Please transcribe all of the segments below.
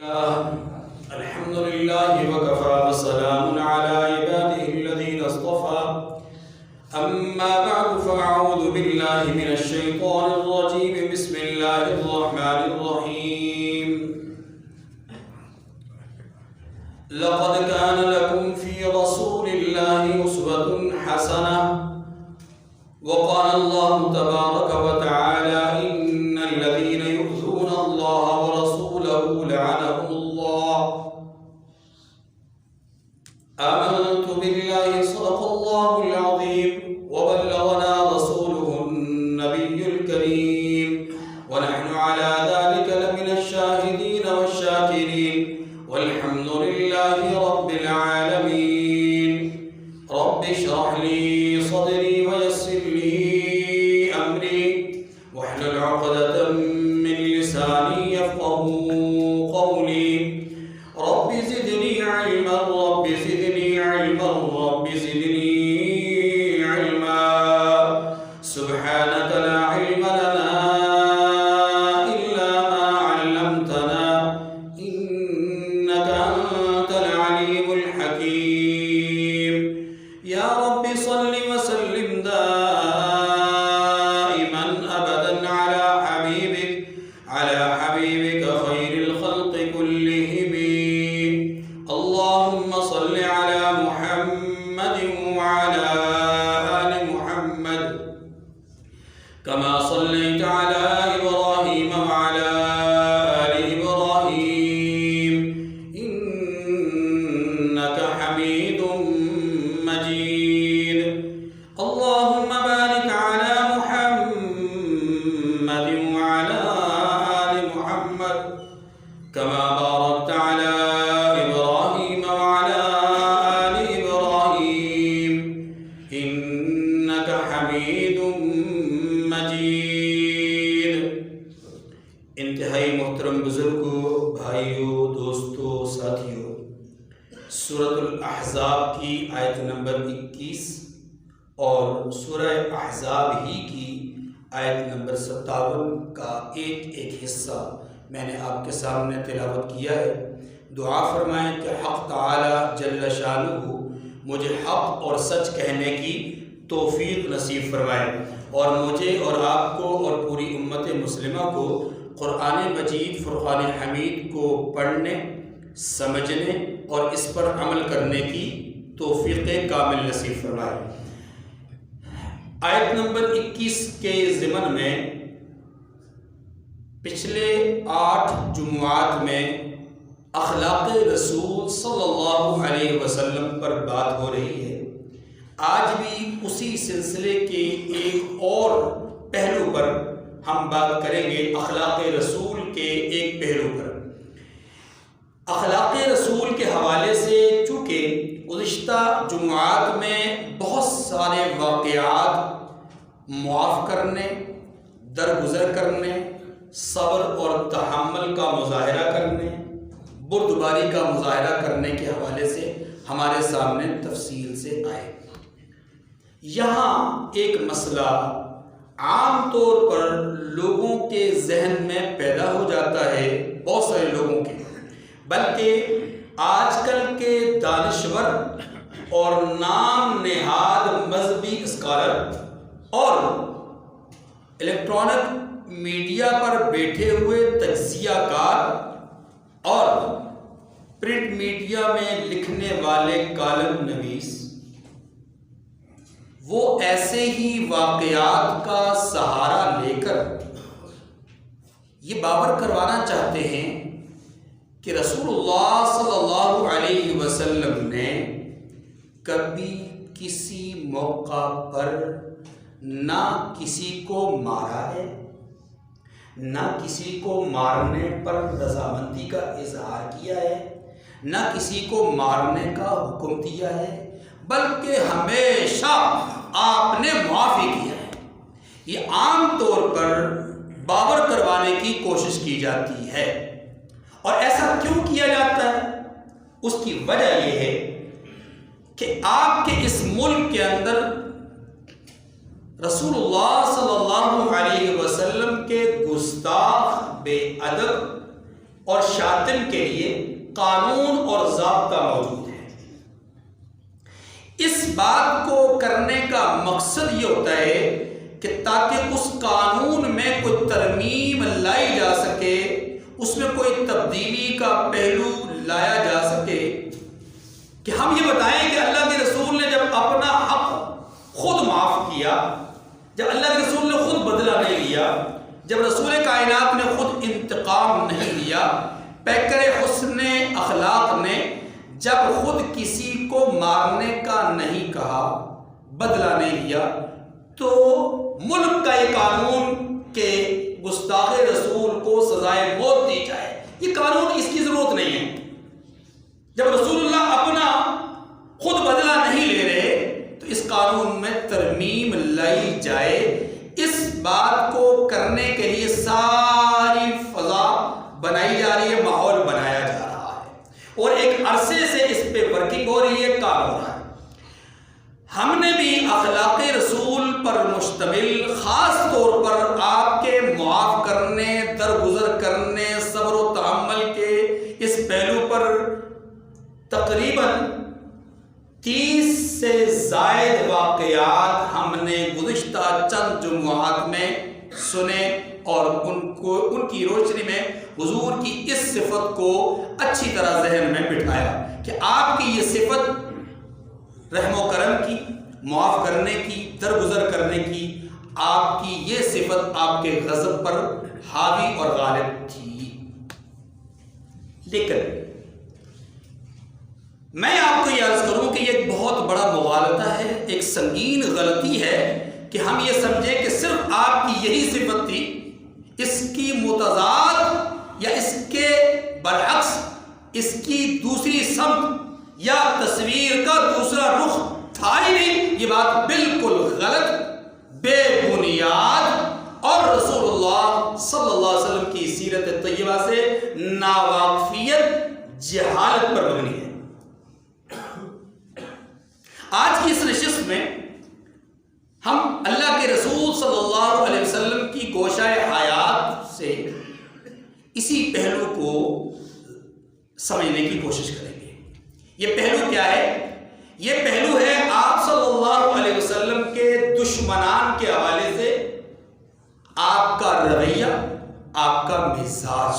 الحمد لله وكفى وسلام على عباده الذين اصطفى أما بعد فأعوذ بالله من الشيطان الرجيم بسم الله الرحمن الرحيم لقد كان لكم في رسول الله أسوة حسنة وقال الله تبارك وتعالى إن الذين يؤذون الله ورسوله لعنهم الله آمنت بالله صدق الله العظيم وبلغنا رسوله النبي الكريم ونحن على ذلك لمن الشاهدين والشاكرين والحمد لله رب العالمين رب اشرح لي صدري ويسر لي أمري واحلل عقدة من لساني يفقهوا قولي رب زدني علما رب زدني علما رب زدني علما سبحانك لا علم لنا إلا ما علمتنا إنك أنت العليم الحكيم يا رب صل وسلم دائما أبدا على حبيبك خير الخلق كلهم اللهم صل على محمد وعلى آل محمد كما صليت على إبراهيم وعلى آل إبراهيم إنك حميد مجيد اللهم بارك على محمد وعلى آل محمد كما باركت على إبراهيم وعلى آل إبراهيم إنك حميد مجيد انتہائی محترم بزرگوں، بھائیوں، دوستوں، ساتھیوں، سورۃ الاحزاب کی آیت نمبر 21 اور سورہ احزاب ہی کی آیت نمبر 57 کا ایک حصہ میں نے آپ کے سامنے تلاوت کیا ہے۔ دعا فرمائیں کہ حق تعالی جل شانہ مجھے حق اور سچ کہنے کی توفیق نصیب فرمائے اور مجھے اور آپ کو اور پوری امت مسلمہ کو قرآن مجید فرقان حمید کو پڑھنے، سمجھنے اور اس پر عمل کرنے کی توفیق کامل نصیب فرمائے۔ آیت نمبر 21 کے ضمن میں پچھلے 8 جمعات میں اخلاق رسول صلی اللہ علیہ وسلم پر بات ہو رہی ہے۔ آج بھی اسی سلسلے کے ایک اور پہلو پر ہم بات کریں گے، اخلاق رسول کے ایک پہلو پر۔ اخلاق رسول کے حوالے سے چونکہ گزشتہ جمعات میں بہت سارے واقعات معاف کرنے، درگزر کرنے، صبر اور تحمل کا مظاہرہ کرنے، بردباری کا مظاہرہ کرنے کے حوالے سے ہمارے سامنے تفصیل سے آئے۔ یہاں ایک مسئلہ عام طور پر لوگوں کے ذہن میں پیدا ہو جاتا ہے، بہت سارے لوگوں کے، بلکہ آج کل کے دانشور اور نام نہاد مذہبی اسکالر اور الیکٹرانک میڈیا پر بیٹھے ہوئے تجزیہ کار اور پرنٹ میڈیا میں لکھنے والے کالم نویس وہ ایسے ہی واقعات کا سہارا لے کر یہ باور کروانا چاہتے ہیں کہ رسول اللہ صلی اللہ علیہ وسلم نے کبھی کسی موقع پر نہ کسی کو مارا ہے، نہ کسی کو مارنے پر رضامندی کا اظہار کیا ہے، نہ کسی کو مارنے کا حکم دیا ہے، بلکہ ہمیشہ آپ نے معافی کیا ہے۔ یہ عام طور پر باور کروانے کی کوشش کی جاتی ہے، اور ایسا کیوں کیا جاتا ہے؟ اس کی وجہ یہ ہے کہ آپ کے اس ملک کے اندر رسول اللہ صلی اللہ علیہ وسلم کے گستاخ، بے ادب، اور شاتم کے لیے قانون اور ضابطہ موجود ہے۔ اس بات کو کرنے کا مقصد یہ ہوتا ہے کہ تاکہ اس قانون میں کوئی ترمیم لائی جا سکے، اس میں کوئی تبدیلی کا پہلو لایا جا سکے، کہ ہم یہ بتائیں کہ اللہ کے رسول نے جب اپنا حق خود معاف کیا، جب اللہ کے رسول نے خود بدلہ نہیں لیا، جب رسول کائنات نے خود انتقام نہیں لیا، پیکر حسن اخلاق نے جب خود کسی کو مارنے کا نہیں کہا، بدلہ نہیں لیا، تو ملک کا یہ قانون کہ گستاخ رسول کو سزائے موت دی جائے، یہ قانون اس کی ضرورت نہیں ہے۔ جب رسول اللہ اپنا خود بدلہ نہیں لے رہے تو اس قانون میں ترمیم لائی جائے۔ اس بات کو کرنے کے لیے ساری فضا بنائی جا رہی ہے، ماحول بنایا جا رہا ہے، اور ایک عرصے سے اس پہ ورکنگ ہو رہی ہے، کام ہو رہا ہے۔ ہم نے بھی اخلاق رسول پر مشتمل خاص طور پر آپ کے معاف کرنے، درگزر کرنے، صبر و تحمل کے اس پہلو پر تقریباً 30 سے زائد واقعات ہم نے گزشتہ چند جمعات میں سنے، اور ان کی روشنی میں حضور کی اس صفت کو اچھی طرح ذہن میں بٹھایا کہ آپ کی یہ صفت رحم و کرم کی، معاف کرنے کی، درگزر کرنے کی، آپ کی یہ صفت آپ کے غضب پر حاوی اور غالب تھی۔ لیکن میں آپ کو یہ عرض کروں کہ یہ ایک بہت بڑا مغالطہ ہے، ایک سنگین غلطی ہے کہ ہم یہ سمجھیں کہ صرف آپ کی یہی صفت تھی، اس کی متضاد یا اس کے برعکس اس کی دوسری سمت یا تصویر کا دوسرا رخ تھا ہی نہیں۔ یہ بات بالکل غلط، بے بنیاد اور رسول اللہ صلی اللہ علیہ وسلم کی سیرت طیبہ سے ناواقفیت، جہالت پر مبنی ہے۔ آج کی اس نشست میں ہم اللہ کے رسول صلی اللہ علیہ وسلم کی گوشہ حیات سے اسی پہلو کو سمجھنے کی کوشش کریں گے۔ یہ پہلو کیا ہے؟ یہ پہلو ہے آپ صلی اللہ علیہ وسلم کے دشمنان کے حوالے سے آپ کا رویہ، آپ کا مزاج۔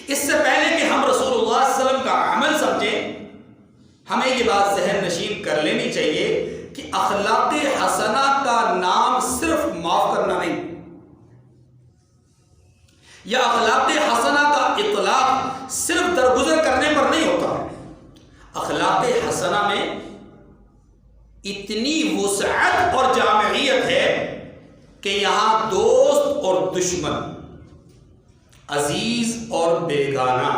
اس سے پہلے کہ ہم رسول اللہ صلی اللہ علیہ وسلم کا عمل سمجھیں، ہمیں یہ بات ذہن نشین کر لینی چاہیے کہ اخلاق حسنہ کا نام صرف معاف کرنا نہیں، یا اخلاق حسنہ کا اطلاق صرف درگزر کرنے پر نہیں ہوتا۔ اخلاق حسنہ میں اتنی وسعت اور جامعیت ہے کہ یہاں دوست اور دشمن، عزیز اور بیگانہ،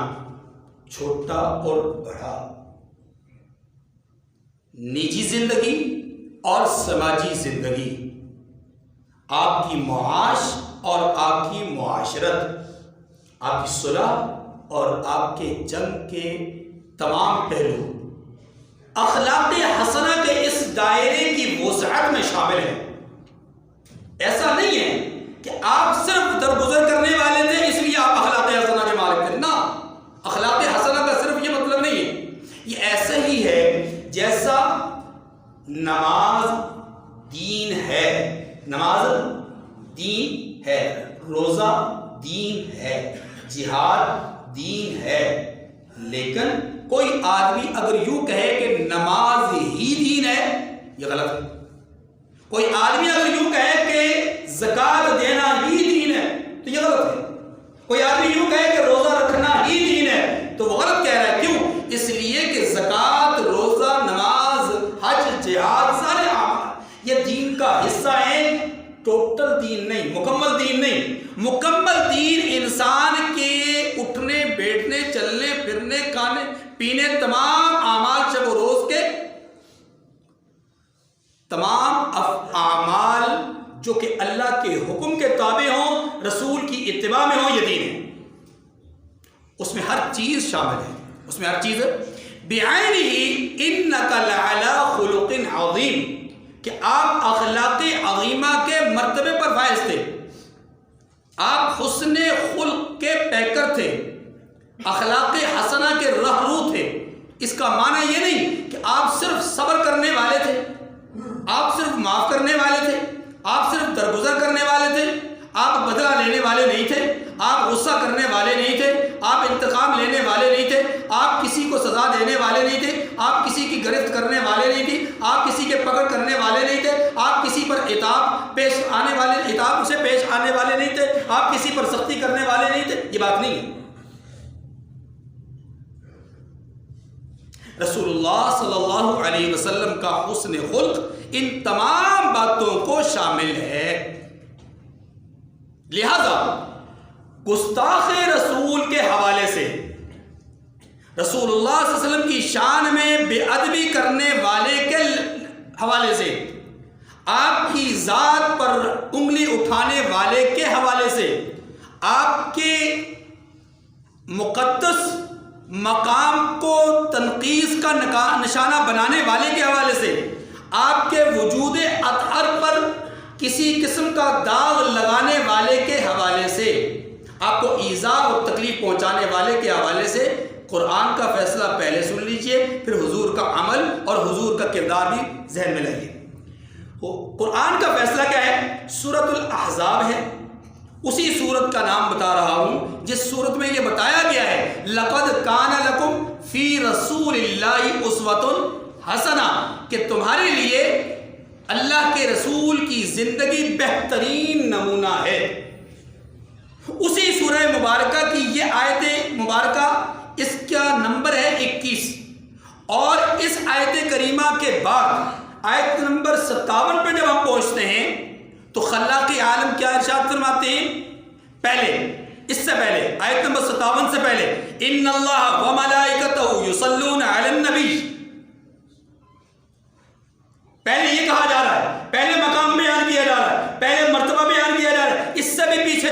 چھوٹا اور بڑا، نجی زندگی اور سماجی زندگی، آپ کی معاش اور آپ کی معاشرت، آپ کی صلح اور آپ کے جنگ کے تمام پہلو اخلاق حسنہ کے اس دائرے کی وسعت میں شامل ہیں۔ ایسا نہیں ہے کہ آپ صرف درگزر کرنے والے تھے اس لیے آپ اخلاق حسنہ کے مالک تھے، نہ، اخلاق حسنہ کا صرف یہ مطلب نہیں ہے۔ یہ ایسا ہی ہے جیسا نماز دین ہے، نماز دین ہے، روزہ دین ہے، جہاد دین ہے، لیکن کوئی آدمی اگر یوں کہے کہ نماز ہی دین ہے، یہ غلط ہے۔ کوئی آدمی اگر یوں کہے کہ زکوٰۃ دینا ہی دین ہے تو یہ غلط ہے۔ کوئی آدمی یوں کہے کہ روزہ رکھنا ہی دین ہے تو وہ غلط کہہ رہا ہے۔ کیوں؟ اس لیے کہ زکوٰۃ، روزہ، نماز، حج، جہاد، سارے اعمال یہ دین کا حصہ ہیں، ٹوٹل دین نہیں، مکمل دین نہیں۔ مکمل دین انسان کے اٹھنے، بیٹھنے، چلنے، پھرنے، کھانے، پینے، تمام اعمال شب و روز کے تمام اعمال جو کہ اللہ کے حکم کے تابع ہوں، رسول کی اتباع میں ہوں، یہ دین ہے۔ اس میں ہر چیز شامل ہے، اس میں ہر چیز بعینہ انک لعلی خلق عظیم، کہ آپ اخلاق عظیمہ کے مرتبے پر فائز تھے۔ آپ حسن خلق کے پیکر تھے، اخلاق حسنہ کے رہرو تھے۔ اس کا معنی یہ نہیں کہ آپ صرف صبر کرنے والے تھے، آپ صرف معاف کرنے والے تھے، آپ صرف درگزر کرنے والے تھے، آپ بدلہ لینے والے نہیں تھے، آپ غصہ کرنے والے نہیں تھے، آپ انتقام لینے والے نہیں تھے، آپ کسی کو سزا دینے والے نہیں تھے، آپ کسی کی گرفت کرنے والے نہیں تھے، آپ کسی کے پکڑ کرنے والے نہیں تھے، آپ کسی پر عتاب سے پیش آنے والے نہیں تھے، آپ کسی پر سختی کرنے والے نہیں تھے۔ یہ بات نہیں ہے۔ رسول اللہ صلی اللہ علیہ وسلم کا حسن خلق ان تمام باتوں کو شامل ہے۔ لہذا گستاخ رسول کے حوالے سے، رسول اللہ صلی اللہ علیہ وسلم کی شان میں بے ادبی کرنے والے کے حوالے سے، آپ کی ذات پر انگلی اٹھانے والے کے حوالے سے، آپ کے مقدس مقام کو تنقیص کا نشانہ بنانے والے کے حوالے سے، آپ کے وجود اطہر پر کسی قسم کا داغ لگانے والے کے حوالے سے، آپ کو ایذا اور تکلیف پہنچانے والے کے حوالے سے قرآن کا فیصلہ پہلے سن لیجئے، پھر حضور کا عمل اور حضور کا کردار بھی ذہن میں لائیے۔ قرآن کا فیصلہ کیا ہے؟ سورۃ الاحزاب ہے، اسی سورت کا نام بتا رہا ہوں جس سورت میں یہ بتایا گیا ہے لَقَدْ كَانَ لَكُمْ فِي رَسُولِ اللَّهِ أُسْوَةٌ حَسَنَةٌ، کہ تمہارے لیے اللہ کے رسول کی زندگی بہترین نمونہ ہے۔ اسی سورہ مبارکہ کی یہ آیت مبارکہ، اس کا نمبر ہے 21، اور اس آیت کریمہ کے بعد آیت نمبر 57 پہ جب ہم پہنچتے ہیں تو خلاق عالم کیا ارشاد فرماتے ہیں؟ پہلے اس سے پہلے آیت نمبر 57 سے پہلے ان اللہ وملائکتہ یصلون علی النبی، پہلے یہ کہا جا رہا ہے، پہلے مقام بیان کیا جا رہا ہے، پہلے مرتبہ بیان کیا جا رہا ہے۔ اس سے بھی پیچھے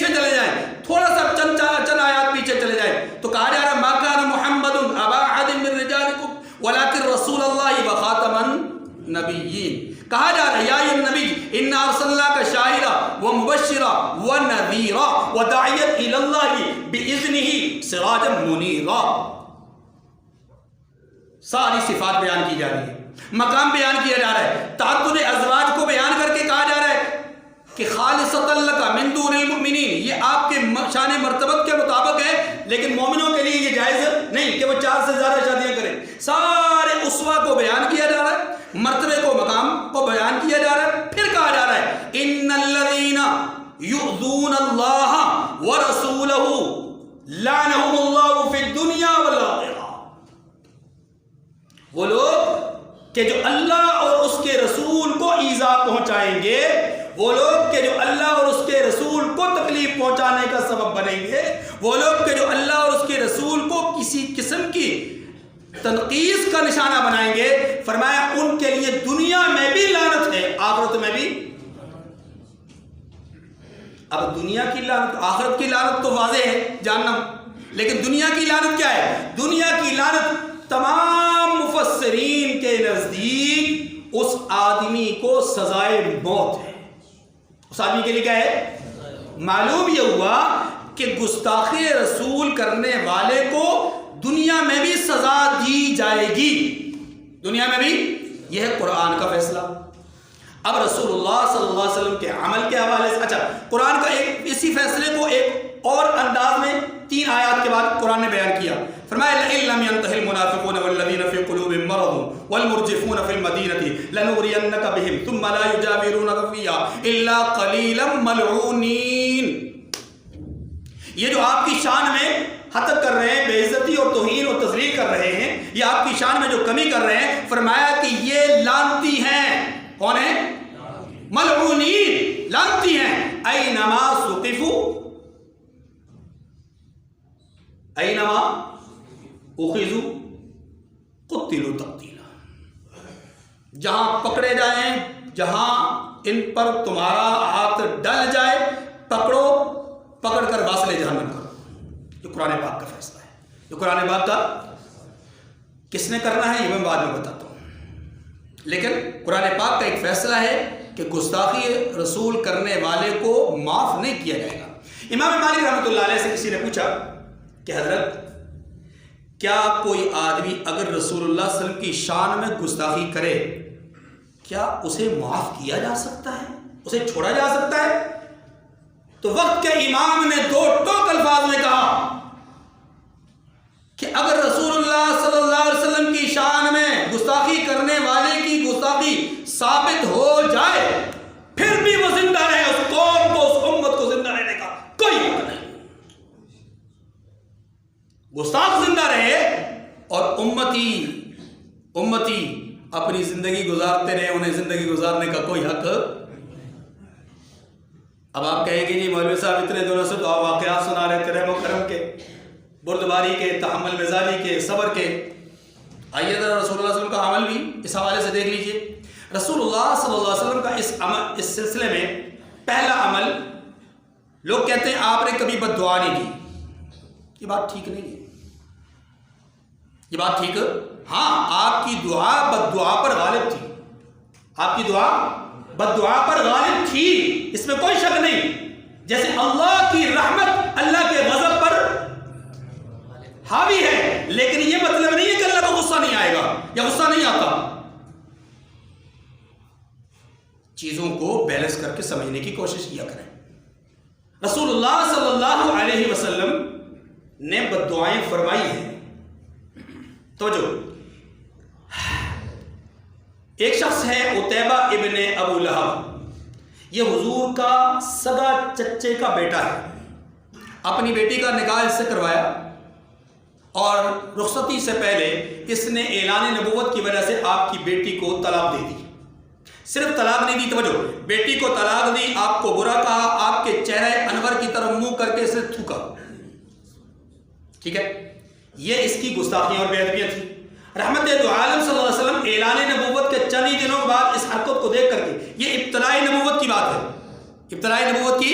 چلے جائیں، تھوڑا سا چند آیات پیچھے چلے جائیں تو کہا جا رہا ہے ما کان محمد ابا احد من رجالکم ولکن رسول اللہ وخاتم النبیین۔ کہا جا رہا ہے یا ایھا النبی انا ارسلناک شاہدا ومبشرا ونذیرا وداعیا الی اللہ باذنہ سراجا منیرا۔ ساری صفات بیان کی جا رہی ہے، مقام بیان کیا جا رہا ہے، تعدد ازواج کو بیان کر کے کہا جا رہا ہے کہ خالصۃ لک من دون المؤمنین، یہ آپ کے شان مرتبت کے مطابق ہے، لیکن مومنوں کے لیے یہ جائز نہیں کہ وہ 4 سے زیادہ شادیاں کریں۔ سارے اسوہ کو بیان کیا جا رہا ہے، مرتبے کو مقام کو بیان کیا جا رہا ہے، پھر کہا جا رہا ہے ان الذین یؤذون اللہ ورسولہ لعنہم اللہ فی الدنیا والآخرہ۔ وہ لوگ کہ جو اللہ اور اس کے رسول کو ایذا پہنچائیں گے، وہ لوگ کہ جو اللہ اور اس کے رسول کو تکلیف پہنچانے کا سبب بنیں گے، وہ لوگ کہ جو اللہ اور اس کے رسول کو کسی قسم کی تنقیص کا نشانہ بنائیں گے، فرمایا ان کے لیے دنیا میں بھی لعنت ہے، آخرت میں بھی۔ اب دنیا کی لعنت، آخرت کی لعنت تو واضح ہے جہنم، لیکن دنیا کی لعنت کیا ہے؟ دنیا کی لعنت تمام مفسرین کے نزدیک اس آدمی کو سزائے موت ہے۔ اس آدمی کے لیے کیا ہے؟ معلوم یہ ہوا کہ گستاخی رسول کرنے والے کو دنیا میں بھی سزا دی جائے گی، دنیا میں بھی۔ یہ ہے قرآن کا فیصلہ۔ اب رسول اللہ صلی اللہ علیہ وسلم کے عمل کے حوالے سے، اچھا قرآن کا اسی فیصلے کو ایک اور انداز میں 3 آیات کے بعد قرآن نے بیان کیا، فرمایا لئن لم ينتهِ المنافقون والذین فی قلوبهم مرض والمرجفون فی المدینة لنغرینک بهم ثم لا یجاورونک فیہا الا قلیلا ملعونین۔ یہ جو آپ کی شان میں حتق کر رہے ہیں، بے عزتی اور توہین اور تذلیل کر رہے ہیں، یہ آپ کی شان میں جو کمی کر رہے ہیں، فرمایا کہ یہ لعنتی ہیں۔ کون ہیں؟ ملعونین، لعنتی ہیں۔ اینما ثقفوا اینما اخذوا قتلوا تقتیلا، جہاں پکڑے جائیں، جہاں ان پر تمہارا ہاتھ ڈل جائے، پکڑو، پکڑ کر واصل جہنم کرو۔ یہ قرآن پاک کا فیصلہ ہے۔ یہ قرآن پاک کا کس نے کرنا ہے یہ میں بعد میں بتاتا ہوں، لیکن قرآن پاک کا ایک فیصلہ ہے کہ گستاخی رسول کرنے والے کو معاف نہیں کیا جائے گا۔ امام مالک رحمۃ اللہ علیہ سے کسی نے پوچھا کہ حضرت کیا کوئی آدمی اگر رسول اللہ صلی اللہ علیہ وسلم کی شان میں گستاخی کرے کیا اسے معاف کیا جا سکتا ہے، اسے چھوڑا جا سکتا ہے؟ تو وقت کے امام نے دو ٹوک الفاظ میں کہا کہ اگر رسول اللہ صلی اللہ علیہ وسلم کی شان میں گستاخی کرنے والے کی گستاخی ثابت ہو جائے پھر بھی وہ زندہ رہے، اس قوم کو، اس امت کو زندہ رہنے کا کوئی حق نہیں۔ گستاخ زندہ رہے اور امتی اپنی زندگی گزارتے رہے، انہیں زندگی گزارنے کا کوئی حق۔ اب آپ کہیں گے جی مولوی صاحب اتنے دنوں سے تو آپ واقعات سنا رہے تھے رحم و کرم کے، بردباری کے، تحمل مزاجی کے، صبر کے۔ آئیے ذرا رسول اللہ صلی اللہ علیہ وسلم کا عمل بھی اس حوالے سے دیکھ لیجئے۔ رسول اللہ صلی اللہ علیہ وسلم کا اس سلسلے میں پہلا عمل، لوگ کہتے ہیں آپ نے کبھی بد دعا نہیں کی۔ یہ بات ٹھیک نہیں ہے، یہ بات ٹھیک، ہاں آپ کی دعا بد دعا پر غالب تھی، آپ کی دعا بد دعا پر غالب تھی، اس میں کوئی شک نہیں۔ جیسے اللہ کی رحمت اللہ کے غضب پر حاوی ہے، لیکن یہ مطلب نہیں ہے کہ اللہ کو غصہ نہیں آئے گا یا غصہ نہیں آتا۔ چیزوں کو بیلنس کر کے سمجھنے کی کوشش کیا کریں۔ رسول اللہ صلی اللہ علیہ وسلم نے بد دعائیں فرمائی ہیں۔ توجہ، ایک شخص ہے عتیبہ ابن ابو لہب، یہ حضور کا سگا چچے کا بیٹا ہے، اپنی بیٹی کا نکاح اس سے کروایا اور رخصتی سے پہلے اس نے اعلان نبوت کی وجہ سے آپ کی بیٹی کو طلاق دے دی۔ صرف طلاق نہیں دی، توجہ، بیٹی کو طلاق دی، آپ کو برا کہا، آپ کے چہرے انور کی طرف منہ کر کے اسے تھوکا، ٹھیک ہے؟ یہ اس کی گستاخیاں اور بے ادبیاں تھی۔ رحمت دو عالم صلی اللہ علیہ وسلم اعلان نبوت کے چند ہی دنوں بعد اس حرکت کو دیکھ کر کے، یہ ابتلائی نبوت کی بات ہے، ابتلائی نبوت کی،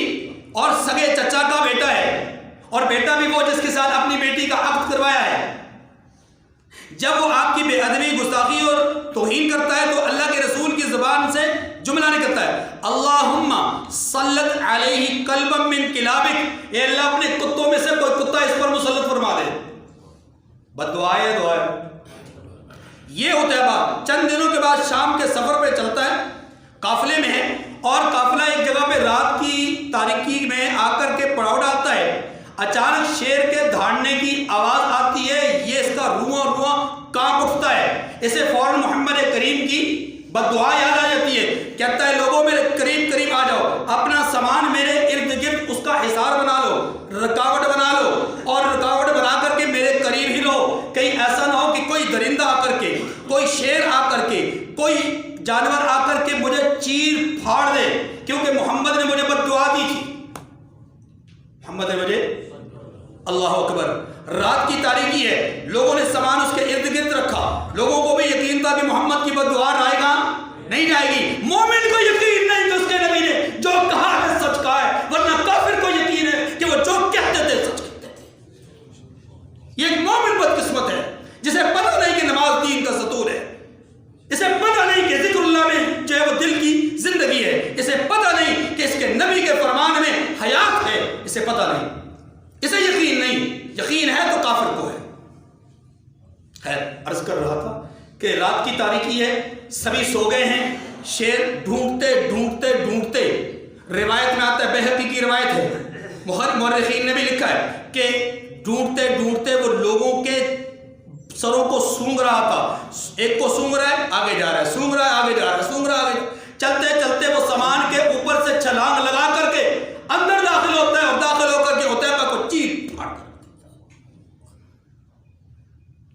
اور سگے چچا کا بیٹا ہے، اور بیٹا بھی وہ جس کے ساتھ اپنی بیٹی کا عقد کروایا ہے۔ جب وہ آپ کی بے ادبی، گستاخی اور توہین کرتا ہے تو اللہ کے رسول کی زبان سے جملہ نکلتا ہے، اللہم سلط علیہ کلبا من کلابک، اے اللہ اپنے کتوں میں سے کوئی کتا اس پر مسلط فرما دے۔ بد دعا ہے، دعا ہے۔ یہ عتیبہ چند دنوں کے بعد شام کے سفر پہ چلتا ہے، قافلے میں ہے، اور قافلہ ایک جگہ پہ رات کی تاریکی میں آ کر کے پڑاؤ ڈالتا ہے۔ اچانک شیر کے دھاڑنے کی آواز آتی ہے، یہ اس کا رواں کانپ اٹھتا ہے، اسے فوراً محمد کریم کی بد دعا یاد آ جاتی ہے، کہتا ہے لوگوں میرے قریب آ جاؤ، اپنا سامان میرے ارد گرد اس کا حصار بنا لو، رکاوٹ بنا لو، اور رکاوٹ بنا کر کے میرے قریب ہی لو، کہیں ایسا نہ ہو کہ کوئی درندہ آ کر کے، کوئی شیر آ کر کے، کوئی جانور آ کر کے مجھے چیر پھاڑ دے، کیونکہ محمد نے مجھے بد دعا دی تھی، محمد نے مجھے، اللہ اکبر۔ رات کی تاریکی ہے، لوگوں نے سامان اس کے ارد گرد رکھا، لوگوں کو بھی یقین تھا کہ محمد کی بد دعا رائے گا نہیں جائے گی۔ مومن کو یقین نہیں کہ اس کے نبی نے جو کہا ہے سچ کہا ہے، ورنہ کافر کو یقین ہے کہ وہ جو کہتے تھے سچ کہتے تھے۔ یہ ایک مومن بدقسمت ہے جسے پتہ نہیں کہ نماز دین کا ستون ہے، اسے پتہ نہیں کہ ذکر اللہ میں جو ہے وہ دل کی زندگی ہے، اسے پتہ نہیں کہ اس کے نبی کے فرمان میں حیات ہے، اسے پتہ نہیں، اسے یقین نہیں۔ یقین ہے تو کافر کو ہے۔ خیر، عرض کر رہا تھا کہ رات کی تاریکی ہے، سبھی سو گئے ہیں، شیر ڈھونڈتے روایت میں آتا ہے، بہقی کی روایت ہے، مورخین نے بھی لکھا ہے کہ ڈھونڈتے وہ لوگوں کے سروں کو سونگ رہا تھا، ایک کو سونگ رہا ہے آگے جا رہا ہے، سونگ رہا ہے آگے جا رہا ہے، سونگ رہا ہے آگے، چلتے وہ سامان کے اوپر سے چھلانگ لگا کر کے اندر داخل ہوتا ہے، اور داخل ہو کر کے عتیبہ کو چیر پھاڑ کر،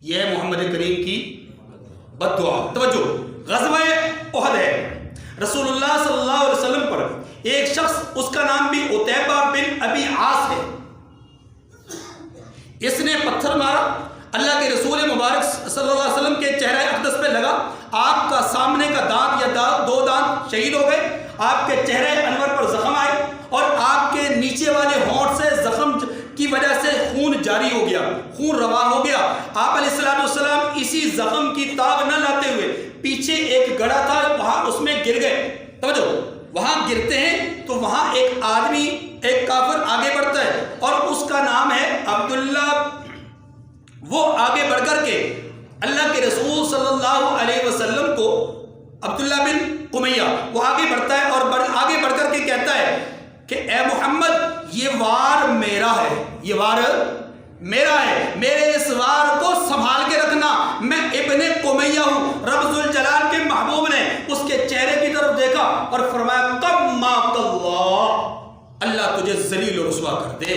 یہ ہے محمد کریم کی بد دعا۔ توجہ، غزوہ احد ہے، رسول اللہ صلی اللہ علیہ وسلم پر ایک شخص، اس کا نام بھی عتیبہ بن ابی عاص ہے، اس نے پتھر مارا، اللہ کے رسول مبارک صلی اللہ علیہ وسلم کے چہرہ اقدس پہ لگا، آپ کا سامنے کا دانت یا دو دانت شہید ہو گئے، آپ کے چہرے انور پر زخم آئے، اور آپ کے نیچے والے ہونٹ سے زخم کی وجہ سے خون جاری ہو گیا، خون روا ہو گیا۔ آپ علیہ السلام اسی زخم کی تاب نہ لاتے ہوئے پیچھے ایک گڑھا تھا، وہاں اس میں گر گئے، توجہ، وہاں گرتے ہیں تو وہاں ایک آدمی، ایک کافر آگے بڑھتا ہے اور اس کا نام ہے عبداللہ. وہ آگے بڑھ کر کے اللہ کے رسول صلی اللہ علیہ وسلم کو، عبداللہ بن امیہ، وہ آگے بڑھتا ہے اور آگے بڑھ کر کے کہتا ہے کہ اے محمد، یہ وار میرا ہے، یہ وار میرا ہے، میرے اس وار کو سنبھال کے رکھنا، میں ابن امیہ ہوں. رب ذوالجلال کے محبوب نے اس کے چہرے کی طرف دیکھا اور فرمایا قماک اللہ، اللہ تجھے ذلیل و رسوا کر دے.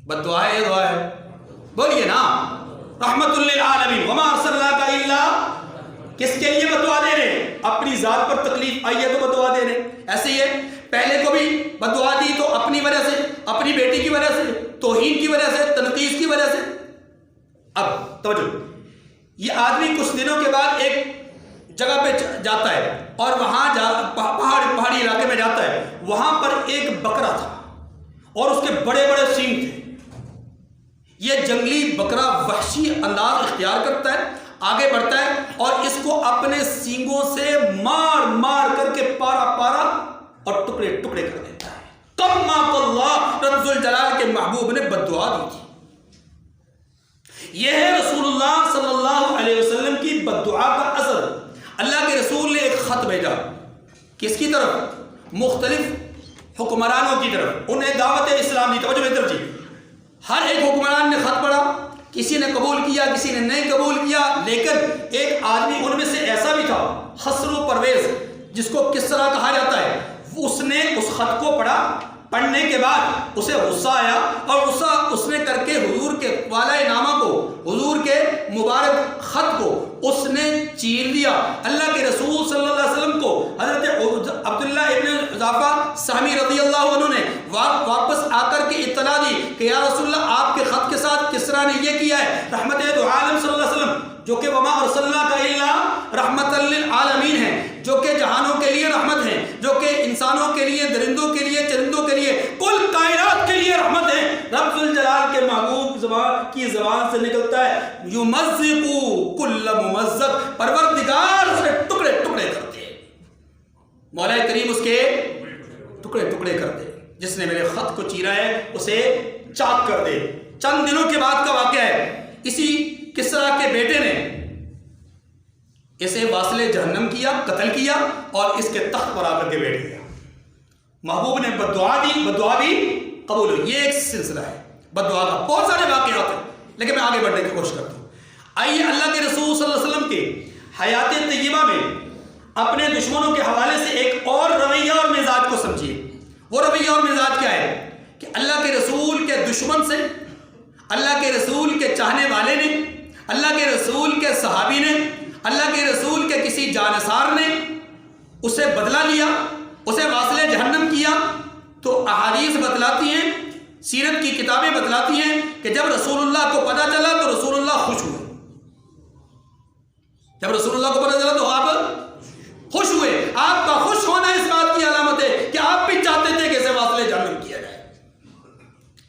بد دعا ہے، یہ دعا ہے، بولیے نا، رحمت للعالمین وما ارسلناک الا، کس کے لیے بد دعا دے رہے ہیں؟ اپنی ذات پر تکلیف آئی ہے تو بد دعا دے رہے ہیں. ایسے ہی ہے، پہلے کو بھی بد دعا دی تو اپنی وجہ سے، اپنی بیٹی کی وجہ سے، توہین کی وجہ سے، تنقید کی وجہ سے. اب توجہ، یہ آدمی کچھ دنوں کے بعد ایک جگہ پہ جاتا ہے اور وہاں پہاڑی علاقے میں جاتا ہے. وہاں پر ایک بکرا تھا اور اس کے بڑے بڑے سینگ تھے. یہ جنگلی بکرا وحشی انداز اختیار کرتا ہے، آگے بڑھتا ہے اور اس کو اپنے سینگوں سے مار مار کر کے پارا پارا اور ٹکڑے ٹکڑے کر دیتا ہے. قماک اللہ، رب ذوالجلال کے محبوب نے بد دعا دی تھی. یہ ہے رسول اللہ صلی اللہ علیہ وسلم کی بد دعا کا اثر. اللہ کے رسول نے ایک خط بھیجا، کس کی طرف؟ مختلف حکمرانوں کی طرف، انہیں دعوت اسلام دی. توجہ میری طرف جی، ہر ایک حکمران نے خط پڑھا، کسی نے قبول کیا، کسی نے نہیں قبول کیا. لیکن ایک آدمی ان میں سے ایسا بھی تھا، خسرو پرویز، جس کو کسرا کہا جاتا ہے، اس نے اس خط کو پڑھا. پڑھنے کے بعد اسے غصہ آیا اور غصہ اس نے کر کے حضور کے والہ نامہ کو، حضور کے مبارک خط کو اس نے چیر دیا. اللہ کے رسول صلی اللہ علیہ وسلم کو حضرت عبداللہ ابن حذافہ سہمی رضی اللہ عنہ نے واپس آ کر کے اطلاع دی کہ یا رسول اللہ، آپ کے خط کے ساتھ کسرا نے یہ کیا ہے. رحمت دو عالم صلی اللہ علیہ وسلم، جو کہ وما ارسلناک الا رحمت للعالمین ہیں، جو کہ جہانوں کے لیے رحمت ہیں، جو کہ انسانوں کے لیے، درندوں کے لیے، چرندوں کے لیے، کل کائنات کے لیے رحمت ہے. رب ذوالجلال کے محبوب زبان کی زبان سے نکلتا ہے یمزق کل ممزق، پروردگار اسے ٹکڑے ٹکڑے کر دے، مولا کریم اس کے ٹکڑے ٹکڑے کر دے. جس نے میرے خط کو چیرا ہے اسے چاک کر دے. چند دنوں کے بعد کا واقعہ ہے. اسی کسرا کے بیٹے نے اسے واصل جہنم کیا، قتل کیا اور اس کے تخت پر آ کر کے بیٹھ گیا. محبوب نے بد دعا دی، بد دعا بھی قبول ہوئی. یہ ایک سلسلہ ہے بد دعا کا. بہت سارے واقعات ہیں لیکن میں آگے بڑھنے کی کوشش کرتا ہوں. آئیے اللہ کے رسول صلی اللہ علیہ وسلم کے حیات طیبہ میں اپنے دشمنوں کے حوالے سے ایک اور رویہ اور مزاج کو سمجھیے. وہ رویہ اور مزاج کیا ہے کہ اللہ کے رسول کے دشمن سے، اللہ کے رسول کے چاہنے والے نے، اللہ کے رسول کے صحابی نے، اللہ کے رسول کے کسی جانثار نے اسے بدلہ لیا، اسے واصل جہنم کیا. تو احادیث بتلاتی ہیں، سیرت کی کتابیں بتلاتی ہیں کہ جب رسول اللہ کو پتہ چلا تو رسول اللہ خوش ہوئے. جب رسول اللہ کو پتہ چلا تو آپ خوش ہوئے. آپ کا خوش ہونا اس بات کی علامت ہے کہ آپ بھی چاہتے تھے کہ اسے واصل جہنم کیا جائے.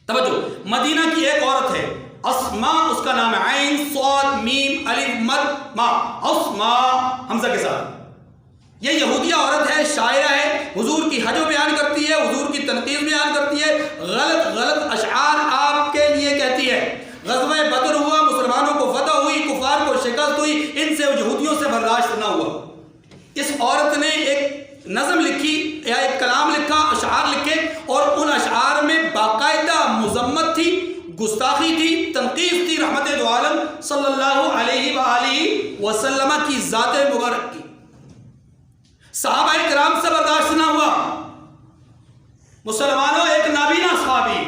توجہ، مدینہ کی ایک عورت ہے اسما، اس کا نام ہے، عین صاد میم الف مد ما، اسما حمزہ کے ساتھ. یہ یہودیہ عورت ہے، شاعرہ ہے، حضور کی حج بیان کرتی ہے، حضور کی تنقید بیان کرتی ہے، غلط غلط اشعار آپ کے لیے کہتی ہے. غزوہ بدر ہوا، مسلمانوں کو فتح ہوئی، کفار کو شکست ہوئی، ان سے یہودیوں سے برداشت نہ ہوا. اس عورت نے ایک نظم لکھی یا ایک کلام لکھا، اشعار لکھے، اور ان اشعار میں باقاعدہ مذمت تھی، گستاخی تھی، تنقید تھی رحمت دو عالم صلی اللہ علیہ وآلہ وسلم کی ذات مبارک کی. صحابہ کرام سے برداشت نہ ہوا. مسلمانوں، ایک نابینا صحابی،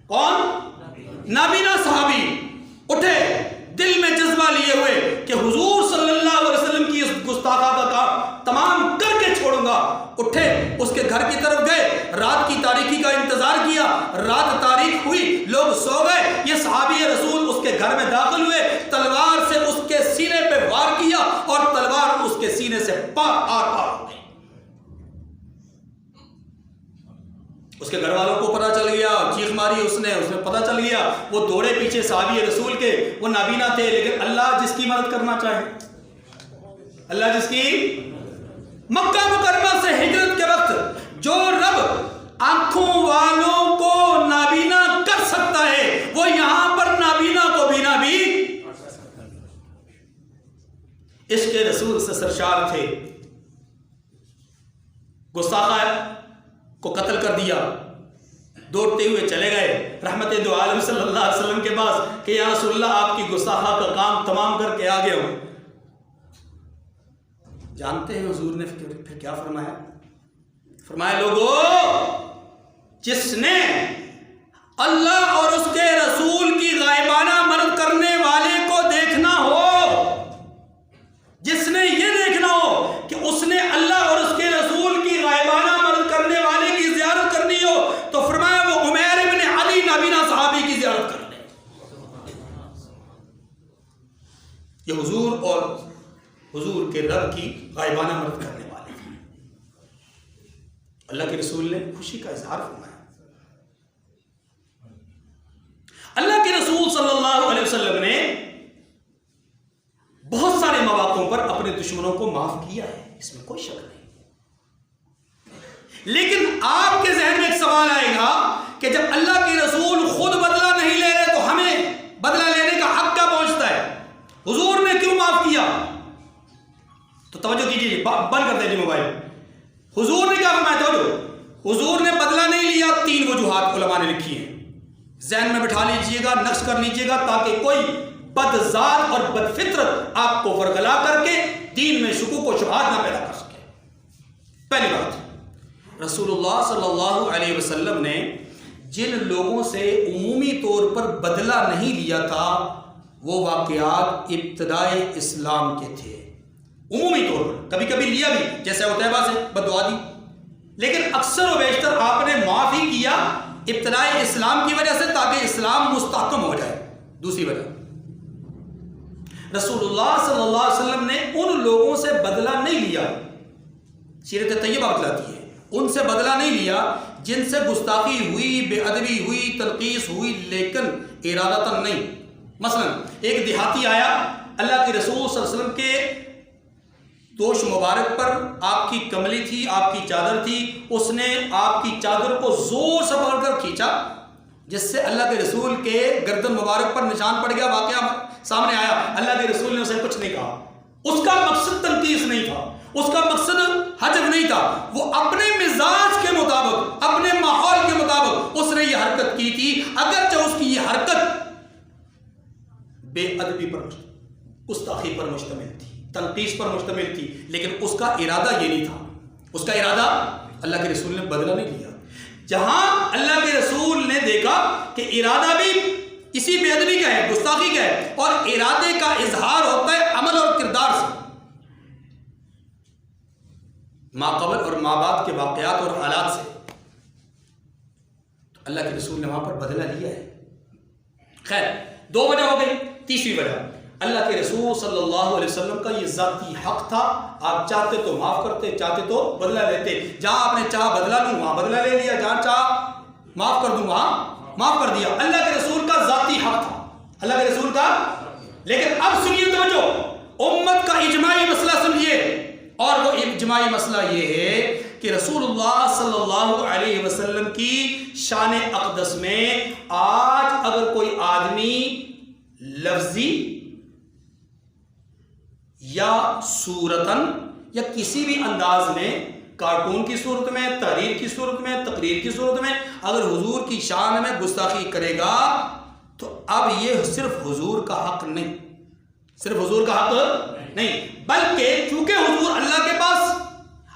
کون؟ نابینا صحابی اٹھے دل میں جذبہ لیے ہوئے کہ حضور صلی اللہ علیہ وسلم کی اس گستاخہ کا کام تمام کر کے چھوڑوں گا. اٹھے اس کے گھر کی طرف گئے، رات کی تاریکی کا انتظار کیا. رات تاریک ہوئی، لوگ سو گئے. یہ صحابی رسول اس کے گھر میں داخل ہوئے، تلوار سے اس کے سینے پہ وار کیا اور تلوار اس کے سینے سے پار ہو گئی. اس کے گھر والوں کو پتہ چل گیا، چیخ ماری اس نے پتہ چل گیا. وہ دوڑے پیچھے صحابی رسول کے. وہ نابینا تھے لیکن اللہ جس کی مدد کرنا چاہے، اللہ جس کی مکہ مکرمہ سے ہجرت کے وقت جو رب آنکھوں والوں کو نابینا کر سکتا ہے وہ یہاں پر نابینا کو بینا بھی عشق رسول سے سرشار تھے. گستاخہ کو قتل کر دیا, دوڑتے ہوئے چلے گئے رحمت دو عالم صلی اللہ علیہ وسلم کے پاس کہ یا رسول اللہ آپ کی گستاخہ کا کام تمام کر کے آ گیا ہوں. جانتے ہیں حضور نے پھر کیا فرمایا؟ فرمایا لوگوں, جس نے اللہ اور اس کے رسول کی غائبانہ مدد کرنے والے کو دیکھنا ہو, جس نے یہ دیکھنا ہو کہ اس نے اللہ اور اس کے رسول کی غائبانہ مدد کرنے والے کی زیارت کرنی ہو, تو فرمایا وہ عمیر بن علی نابینا صحابی کی زیارت کر لے. یہ حضور اور حضور کے رب کی غائبانہ مدد کرنے والے ہیں. اللہ کے رسول نے خوشی کا اظہار فرمایا. اللہ کے رسول صلی اللہ علیہ وسلم نے بہت سارے مواقعوں پر اپنے دشمنوں کو معاف کیا ہے, اس میں کوئی شک نہیں. لیکن آپ کے ذہن میں ایک سوال آئے گا کہ جب اللہ کے رسول خود بدلہ نہیں لے رہے تو ہمیں بدلہ لینے کا حق کیا پہنچتا ہے؟ حضور نے کیوں معاف کیا؟ تو توجہ کیجیے, بند کر دیجیے موبائل. حضور نے کیا فرمایا؟ توجہ, حضور نے بدلہ نہیں لیا. 3 وجوہات علماء نے لکھی ہیں, ذہن میں بٹھا لیجئے گا, نقش کر لیجئے گا تاکہ کوئی بد ذات اور بد فطرت آپ کو ورگلا کر کے دین میں شکوک و شبہات نہ پیدا کر سکے. پہلی بات, رسول اللہ صلی اللہ علیہ وسلم نے جن لوگوں سے عمومی طور پر بدلہ نہیں لیا تھا وہ واقعات ابتدائے اسلام کے تھے. عمومی طور پر کبھی کبھی لیا بھی, جیسے عتیبہ سے بددعا دی, لیکن اکثر و بیشتر آپ نے معاف ہی کیا ابتدائے اسلام کی وجہ سے تاکہ اسلام مستحکم ہو جائے. دوسری وجہ, رسول اللہ صلی اللہ علیہ وسلم نے ان لوگوں سے بدلہ نہیں لیا, سیرت طیبہ بتلاتی ہے, ان سے بدلہ نہیں لیا جن سے گستاخی ہوئی, بے ادبی ہوئی, تنقیص ہوئی, لیکن ارادتاً نہیں. مثلا ایک دیہاتی آیا, اللہ کے رسول صلی اللہ علیہ وسلم کے دوش مبارک پر آپ کی کملی تھی, آپ کی چادر تھی, اس نے آپ کی چادر کو زور سے پکڑ کر کھینچا جس سے اللہ کے رسول کے گردن مبارک پر نشان پڑ گیا. واقعہ سامنے آیا, اللہ کے رسول نے اسے کچھ نہیں کہا. اس کا مقصد تنقیص نہیں تھا, اس کا مقصد حجب نہیں تھا, وہ اپنے مزاج کے مطابق, اپنے ماحول کے مطابق اس نے یہ حرکت کی تھی. اگرچہ اس کی یہ حرکت بے ادبی پر, گستاخی پر مشتمل تھی, تنقیص پر مشتمل تھی, لیکن اس کا ارادہ یہ نہیں تھا. اس کا ارادہ, اللہ کے رسول نے بدلہ نہیں لیا. جہاں اللہ کے رسول نے دیکھا کہ ارادہ بھی اسی بے ادبی کا ہے, گستاخی کا ہے, اور ارادے کا اظہار ہوتا ہے عمل اور کردار سے, ما قبل اور ما بعد کے واقعات اور حالات سے, تو اللہ کے رسول نے وہاں پر بدلہ لیا ہے. خیر, 2 وجہ ہو گئی. تیسری وجہ, اللہ کے رسول صلی اللہ علیہ وسلم کا یہ ذاتی حق تھا, آپ چاہتے تو معاف کرتے, چاہتے تو بدلہ لیتے. جہاں آپ نے چاہا بدلہ لوں وہاں بدلہ لے لیا, جہاں چاہا معاف کر دوں وہاں معاف کر دیا. اللہ کے رسول کا ذاتی حق تھا, اللہ کے رسول کا. لیکن اب سنیے توجہ, امت کا اجماعی مسئلہ سمجھیے, اور وہ اجماعی مسئلہ یہ ہے کہ رسول اللہ صلی اللہ علیہ وسلم کی شان اقدس میں آج اگر کوئی آدمی لفظی یا صورتاً یا کسی بھی انداز میں, کارٹون کی صورت میں, تحریر کی صورت میں, تقریر کی صورت میں اگر حضور کی شان میں گستاخی کرے گا تو اب یہ صرف حضور کا حق نہیں, صرف حضور کا حق نہیں, بلکہ چونکہ حضور اللہ کے پاس,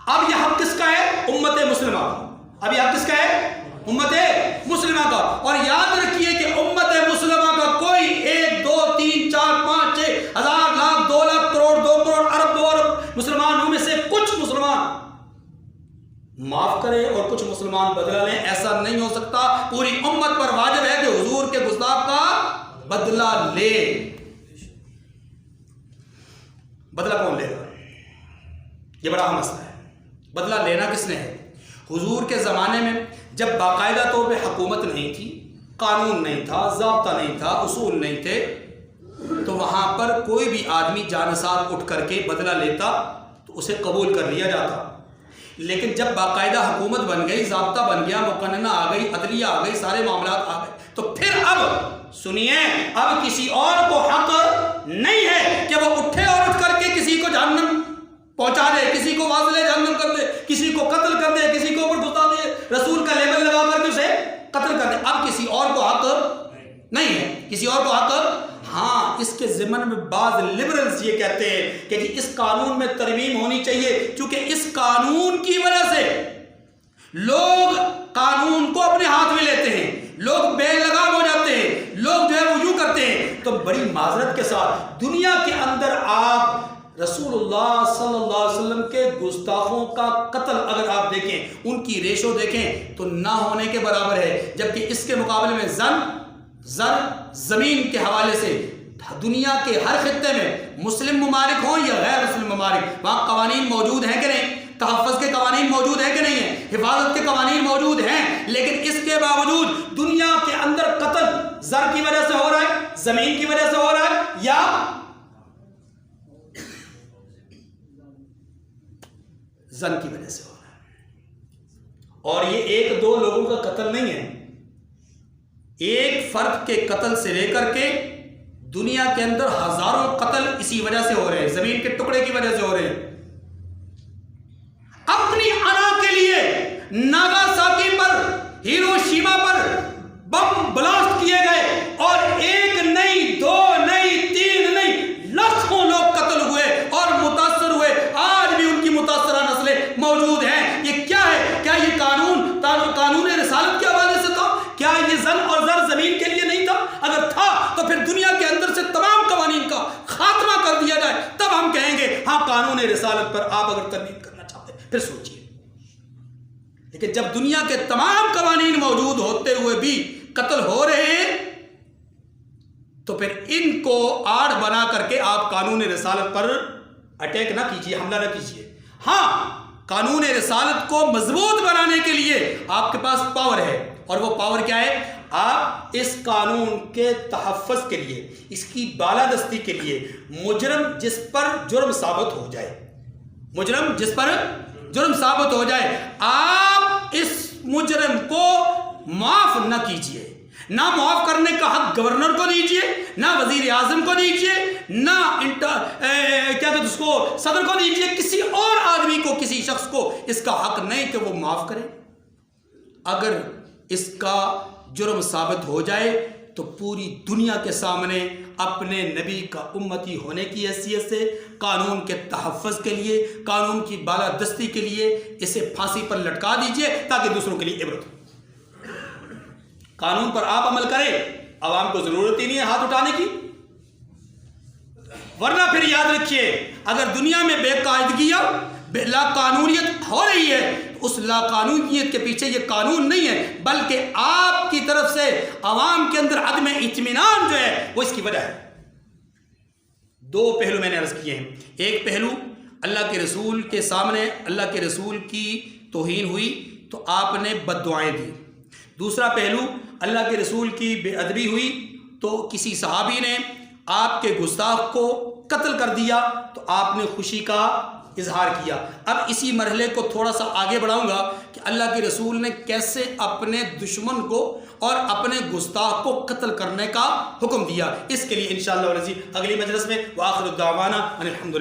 اب یہ حق کس کا ہے؟ امت مسلمہ کا. اب یہ حق کس کا ہے؟ امت مسلمہ کا. اور یاد رکھیے کہ امت مسلمہ کا کوئی 1 2 3 4 5 6 ہزار لاکھ 2 لاکھ کروڑ 2 کروڑ ارب 2 ارب مسلمانوں میں سے کچھ مسلمان معاف کرے اور کچھ مسلمان بدلہ لیں, ایسا نہیں ہو سکتا. پوری امت پر واجب ہے کہ حضور کے گستاخ کا بدلہ لے. بدلہ کون لے گا؟ یہ بڑا اہم مسئلہ ہے. بدلہ لینا کس نے ہے؟ حضور کے زمانے میں جب باقاعدہ طور پہ حکومت نہیں تھی, قانون نہیں تھا, ضابطہ نہیں تھا, اصول نہیں تھے, تو وہاں پر کوئی بھی آدمی جانسار اٹھ کر کے بدلہ لیتا تو اسے قبول کر لیا جاتا، لیکن جب باقاعدہ حکومت بن گئی، ضابطہ بن گیا، مقننہ آ گئی، عدلیہ آ گئی، سارے معاملات آ گئے، تو پھر اب سنیے، اب کسی اور کو حق نہیں ہے کہ وہ اٹھے اور اٹھ کر کے کسی کو جہنم پہنچا دے، کسی کو واصل جہنم کر دے، کسی کو قتل کر دے، کسی کو اوپر گھسا دے، رسول کا لیبل لگا کر کے اسے قتل کر دے۔ اب کسی اور کو حق نہیں ہے، کسی اور کو حق۔ ہاں، اس کے ضمن میں بعض لبرلز یہ کہتے ہیں کہ جی اس قانون میں ترمیم ہونی چاہیے، چونکہ اس قانون کی وجہ سے لوگ قانون کو اپنے ہاتھ میں لیتے ہیں، لوگ بے لگام ہو جاتے ہیں، لوگ جو ہے وہ یوں کرتے ہیں۔ تو بڑی معذرت کے ساتھ دنیا کے اندر آپ رسول اللہ صلی اللہ علیہ وسلم کے گستاخوں کا قتل اگر آپ دیکھیں، ان کی ریشو دیکھیں تو نہ ہونے کے برابر ہے، جبکہ اس کے مقابلے میں زر زمین کے حوالے سے دنیا کے ہر خطے میں مسلم ممالک ہوں یا غیر مسلم ممالک، وہاں قوانین موجود ہیں کہ نہیں؟ تحفظ کے قوانین موجود ہیں کہ نہیں ہیں؟ حفاظت کے قوانین موجود ہیں، لیکن اس کے باوجود دنیا کے اندر قتل زر کی وجہ سے ہو رہا ہے، زمین کی وجہ سے ہو رہا ہے، یا زن کی وجہ سے ہو رہا ہے۔ اور یہ ایک دو لوگوں کا قتل نہیں ہے، ایک فرد کے قتل سے لے کر کے دنیا کے اندر ہزاروں قتل اسی وجہ سے ہو رہے ہیں، زمین کے ٹکڑے کی وجہ سے ہو رہے ہیں۔ اپنی انا کے لیے ناگاساکی پر، ہیروشیما پر بم بلاسٹ کیے گئے اور ایک نہیں، دو نہیں، تین نہیں، لاکھوں لوگ قتل ہوئے اور متاثر ہوئے، آج بھی ان کی متاثرہ نسلیں موجود ہیں۔ یہ کیا ہے؟ کیا یہ قانون رسالت کے حوالے سے تھا؟ کیا یہ زن اور زر زمین کے لیے نہیں تھا؟ اگر تھا تو پھر دنیا کے اندر سے تمام قوانین کا خاتمہ کر دیا جائے، تب ہم کہیں گے ہاں قانون رسالت پر آپ اگر ترمیم کرنا چاہتے ہیں پھر سوچئے۔ لیکن جب دنیا کے تمام قوانین موجود ہوتے ہوئے بھی قتل ہو رہے ہیں تو پھر ان کو آڑ بنا کر کے آپ قانون رسالت پر اٹیک نہ کیجیے، حملہ نہ کیجیے۔ ہاں، قانون رسالت کو مضبوط بنانے کے لیے آپ کے پاس پاور ہے، اور وہ پاور کیا ہے؟ آپ اس قانون کے تحفظ کے لیے، اس کی بالادستی کے لیے مجرم جس پر جرم ثابت ہو جائے، مجرم جس پر جرم ثابت ہو جائے، آپ اس مجرم کو معاف نہ کیجیے۔ نہ معاف کرنے کا حق گورنر کو دیجیے، نہ وزیر اعظم کو دیجیے، نہ کیا کہتے اس کو صدر کو دیجیے، کسی اور آدمی کو، کسی شخص کو اس کا حق نہیں کہ وہ معاف کرے۔ اگر اس کا جرم ثابت ہو جائے تو پوری دنیا کے سامنے اپنے نبی کا امتی ہونے کی حیثیت سے قانون کے تحفظ کے لیے، قانون کی بالادستی کے لیے اسے پھانسی پر لٹکا دیجیے تاکہ دوسروں کے لیے عبرت ہو۔ قانون پر آپ عمل کریں، عوام کو ضرورت ہی نہیں ہے ہاتھ اٹھانے کی، ورنہ پھر یاد رکھیے اگر دنیا میں بے قاعدگیاں، لا قانونیت ہو رہی ہے تو اس لا قانونیت کے پیچھے یہ قانون نہیں ہے، بلکہ آپ کی طرف سے عوام کے اندر عدم اطمینان جو ہے وہ اس کی وجہ ہے۔ دو پہلو میں نے عرض کیے ہیں، ایک پہلو اللہ کے رسول کے سامنے اللہ کے رسول کی توہین ہوئی تو آپ نے بد دعائیں دی، دوسرا پہلو اللہ کے رسول کی بے ادبی ہوئی تو کسی صحابی نے آپ کے گستاخ کو قتل کر دیا تو آپ نے خوشی کا اظہار کیا۔ اب اسی مرحلے کو تھوڑا سا آگے بڑھاؤں گا کہ اللہ کے رسول نے کیسے اپنے دشمن کو اور اپنے گستاخ کو قتل کرنے کا حکم دیا۔ اس کے لیے انشاءاللہ اگلی مجلس میں وآخر الدعوانا ان الحمدللہ